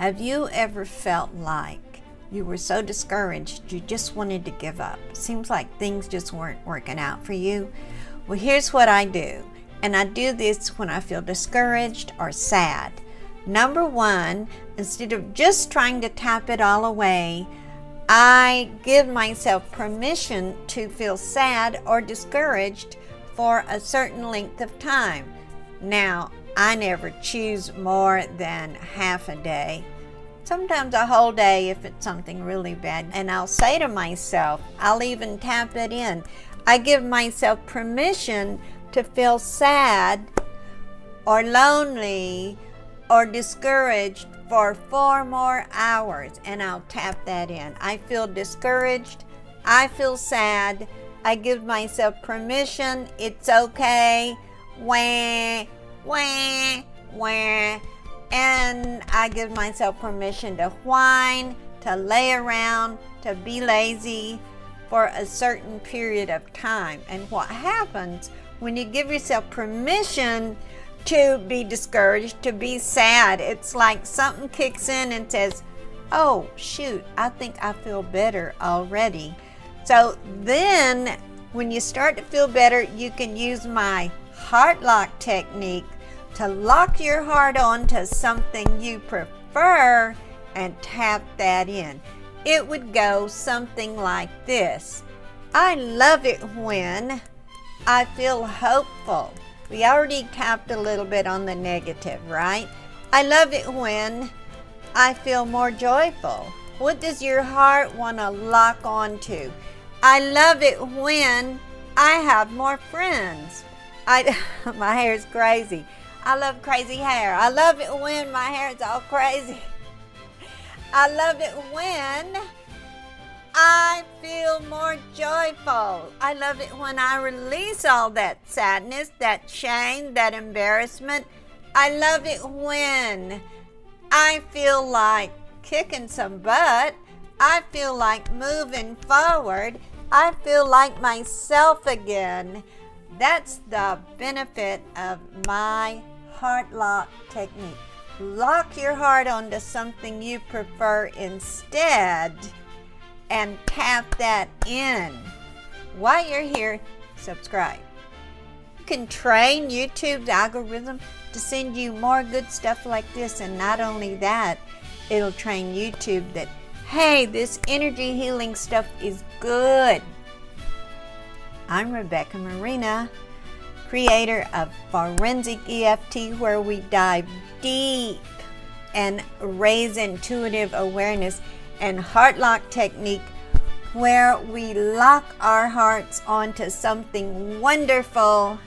Have you ever felt like you were so discouraged you just wanted to give up? Seems like things just weren't working out for you. Well, here's what I do, and I do this when I feel discouraged or sad. Number one, instead of just trying to tap it all away, I give myself permission to feel sad or discouraged for a certain length of time. Now, I never choose more than half a day, sometimes a whole day if it's something really bad. And I'll say to myself, I'll even tap it in. I give myself permission to feel sad or lonely or discouraged for 4 more hours, and I'll tap that in. I feel discouraged, I feel sad, I give myself permission, it's okay, wah, wah, wah, and I give myself permission to whine, to lay around, to be lazy for a certain period of time. And what happens when you give yourself permission to be discouraged, to be sad, it's like something kicks in and says, oh shoot, I think I feel better already. So then when you start to feel better, you can use my heart lock technique to lock your heart on to something you prefer and tap that in. It would go something like this. I love it when I feel hopeful. We already tapped a little bit on the negative, right? I love it when I feel more joyful. What does your heart want to lock on to? I love it when I have more friends. My hair is crazy. I love crazy hair. I love it when my hair is all crazy. I love it when I feel more joyful. I love it when I release all that sadness, that shame, that embarrassment. I love it when I feel like kicking some butt. I feel like moving forward. I feel like myself again. That's the benefit of my heart lock technique. Lock your heart onto something you prefer instead and tap that in. While you're here, subscribe. You can train YouTube's algorithm to send you more good stuff like this, and not only that, it'll train YouTube that, hey, this energy healing stuff is good. I'm Rebecca Marina, creator of Forensic EFT, where we dive deep and raise intuitive awareness, and heart lock technique, where we lock our hearts onto something wonderful